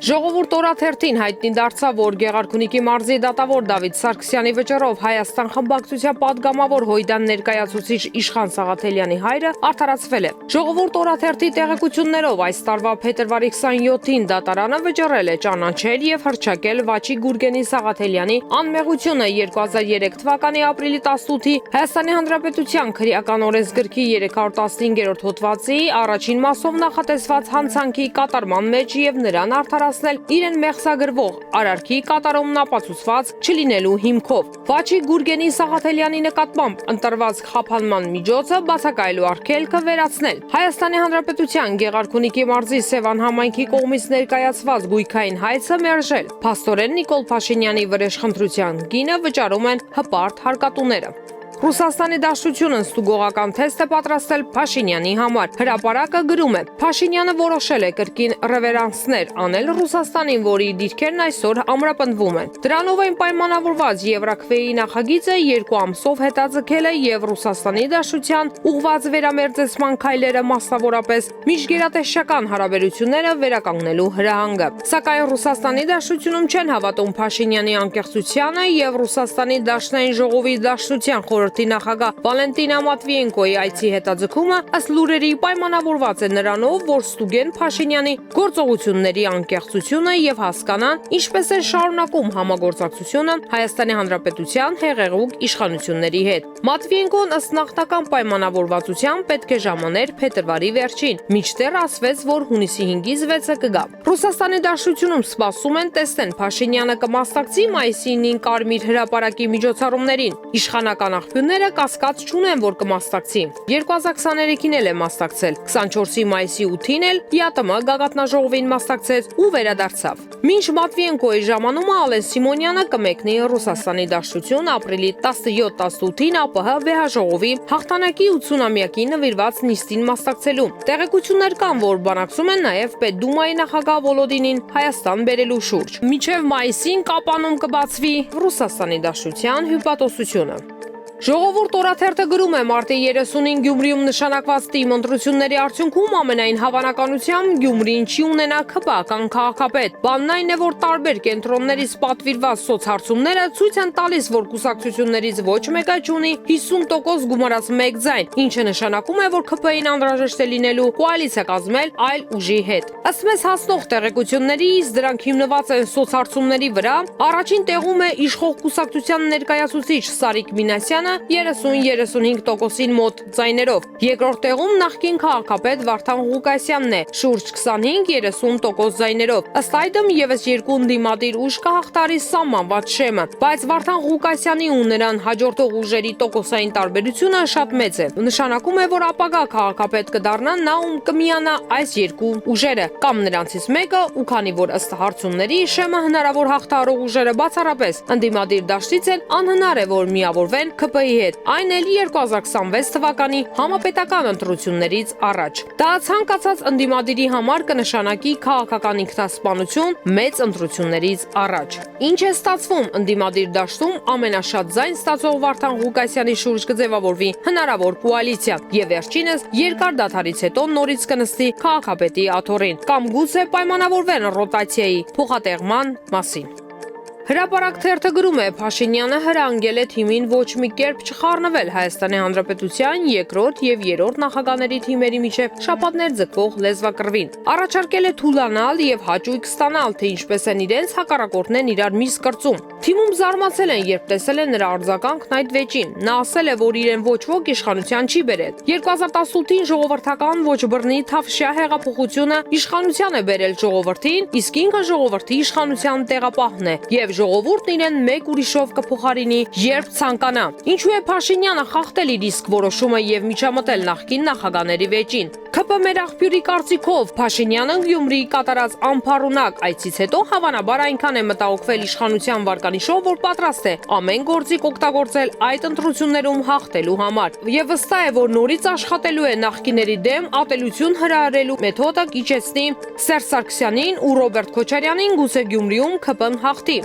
Ժողովուրդ օրաթերթին հայտնի դարձավ, որ Գեղարքունիքի մարզի դատավոր Դավիթ Սարգսյանի վճռով Հայաստան խմբակցության падգամավոր Հույդան ներկայացուցիչ Իշխան Սաղաթելյանի հայրը արդարացվել է։ Ժողովուրդ օրաթերթի տեղեկություններով այս տարվա փետրվարի 27-ին դատարանը վճռել է ճանաչել եւ հռչակել Վաչի Գուրգենի Սաղաթելյանի անմեղությունը 2003 թվականի ապրիլի 18-ի Հայաստանի Հանրապետության քրեական օրենսգրքի 315-րդ հոդվածի առաջին մասով նախատեսված հանցանքի կատարման մեջ եւ նրան արդարացնել իրեն մեղսագրվող արարքի կատարումն ապացուցված չլինելու հիմքով։ Վաչի Գուրգենի Սաղաթելյանի նկատմամբ ընտրված խափանման միջոցը բացակայելու արգելքը վերացնել։ Հայաստանի Հանրապետության Գեղարքունիքի մարզի Սևան համայնքի կողմից ներկայացված գույքային հայցը մերժել։ Փաստորեն Նիկոլ Փաշինյանի վրեժխնդրության գինը վճարում են հպարտ հարկատուները։ Ռուսաստանի Դաշնությունը ստուգողական թեստ է պատրաստել Փաշինյանի համար։ Հրապարակը գրում է. Փաշինյանը որոշել է կրկին ռևերանսներ անել Ռուսաստանին, որի դիրքերն այսօր ամրապնդվում են։ Դրանով այն պայմանավորված Եվրաքվեի նախագիծը 2 ամսով հետաձգել է եւ Ռուսաստանի Դաշնության ուղղված վերամերձեցման քայլերը, մասնավորապես միջգերատեսչական հարաբերությունները վերականգնելու հրահանգը։ Սակայն Ռուսաստանի Դաշնությունում չեն հավատում Փաշինյանի անկեղծությանը եւ Ռուսաստանի Դաշնային ժողովի Դաշնության նախագահ Վալենտինա Մատվիենկոյի այցի հետաձգումը ըստ լուրերի պայմանավորված է նրանով, որ ստուգեն Փաշինյանի գործողությունների անկեղծությունը եւ հասկանան, ինչպես է շարունակում համագործակցությունը Հայաստանի Հանրապետության հեղեղուկ իշխանությունների հետ։ Մատվիենկոն ըստ նախնական պայմանավորվածության պետք է ժամաներ փետրվարի վերջին, մինչդեռ ասվեց, որ հունիսի 5-ից 6-ը կգա։ Ռուսաստանի Դաշնությունում սպասում են տեսնեն Փաշինյանը կմասնակցի մայիսի 9 Կարմիր հրապարակի միջոցառումներին։ Իշխանական աղբյուրները կասկած չունեն, որ կմասնակցի։ 2023-ին էլ է մասնակցել, 24-ի մայիսի 8-ին էլ ԵԱՏՄ գագաթնաժողովին մասնակցեց ու վերադարձավ։ Մինչ Մատվիենկոյի ժամանումը Ալեն Սիմոնյանը կմեկնի Ռուսաստանի Դաշնություն ապրիլի 17-18-ին ԱՊՀ վեհաժողովի հաղթանակի 80-ամյակի նվիրված նիստին մասնակցելու։ Տեղեկություններ կան, որ բանակցում են նաև Պետդումայի նախագահ Վոլոդինին Հայաստան բերելու շուրջ։ Մինչև մայիսին Կապանում կբացվի Ռուսաստանի Դաշնության հյուպատոսությունը։ Ժողովուրդ օրաթերթը գրում է մարտի 30-ին Գյումրիում նշանակված թիմ ընտրությունների արդյունքում ամենայն հավանականությամբ Գյումրին չի ունենա քպական քաղաքապետ։ Բանն այն է, որ տարբեր կենտրոններից պատվիրված սոցհարցումները ցույց են տալիս, որ կուսակցություններից ոչ մեկը չունի 50% գումարած մեկ ձայն, ինչը նշանակում է, որ ՔՊ-ին անհրաժեշտ է լինելու կոալիցիա կազմել այլ ուժի հետ։ Ըստ մեզ հասնող տեղեկություններից դրանք հիմնված են սոցհարցումների վրա։ Առաջին տեղում է իշխող կուսակցության ներկայացուցիչ Սարիկ Մինասյանը 30-35%-ին մոտ ձայներով։ Երկրորդ տեղում նախկին քաղաքապետ Վարդան Ղուկասյանն է, շուրջ 25-30% ձայներով։ Ըստ այդմ եւս երկու ընդդիմադիր ուժ կհաղթարի սահմանված շեմը, բայց Վարդան Ղուկասյանի ու նրան հաջորդող ուժերի տոկոսային տարբերությունը շատ մեծ է։ Նշանակում է, որ ապագա քաղաքապետ կդառնա նա, ում կմիանա այս երկու ուժերը, կամ նրանցից մեկը, ու քանի որ ըստ հարցումների շեմը հնարավոր հաղթահարող ուժերը բացառապես ընդդիմադիր դաշտից են, անհնար է, որ միավորվեն ՔՊ-ի հետ, այն էլ 2026 թվականի համապետական ընտրություններից առաջ։ Դա ցանկացած ընդդիմադիրի համար կնշանակի քաղաքական ինքնասպանություն մեծ ընտրություններից առաջ։ Ինչ է ստացվում ընդդիմադիր դաշտում ամենաշատ ձայն ստացող Վարդան Ղուկասյանի շուրջ կձևավորվի հնարավոր կոալիցիա եւ վերջինս երկար դադարից հետո նորից կնստի քաղաքապետի աթոռին կամ գուցե պայմանավորվեն ռոտացիայի փոխատեղման մասին։ Հրապարակ թերթը գրում է. Փաշինյանը հրանգել է թիմին ոչ մի կերպ չխառնվել Հայաստանի Հանրապետության երկրորդ եւ երրորդ նախագահների թիմերի միջև շաբաթներ ձգվող լեզվակռվին։ Առաջարկել է թուլանալ եւ հաճույք ստանալ, թե ինչպես են իրենց հակառակորդներն իրար միս կրծում։ Թիմում զարմացել են, երբ տեսել են նրա արձագանքն այդ վեճին։ Նա ասել է, որ իրեն ոչ ոք իշխանության չի բերել։ 2018-ին ժողովրդական ոչ բռնի Թավշյա հեղափոխությունը իշխանության է բերել ժողովրդին, իսկ ինքը ժողովրդի իշխանության տեղապահն է եւ ժողովուրդն իրեն մեկ ուրիշով կփոխարինի, երբ ցանկանա։ Ինչու է Փաշինյանը խախտել իր իսկ որոշումը եւ միջամտել նախկին նախագահների վեճին։ ՔՊ մեր աղբյուրի կարծիքով Փաշինյանը Գյումրիի կատարած անփառունակ այցից հետո հավանաբար այնքան է մտահոգվել իշխանության վարկանիշով, որ պատրաստ է ամեն գործիք օգտագործել այդ ընտրություններում հաղթելու համար։ Եվ վստահ է, որ նորից աշխատելու է նախկիների դեմ ատելություն հրահրելու մեթոդը կիջեցնի Սերժ Սարգսյանին ու Ռոբերտ Քոչարյանին, գուցե Գյումրիում ՔՊ-ն հաղթի։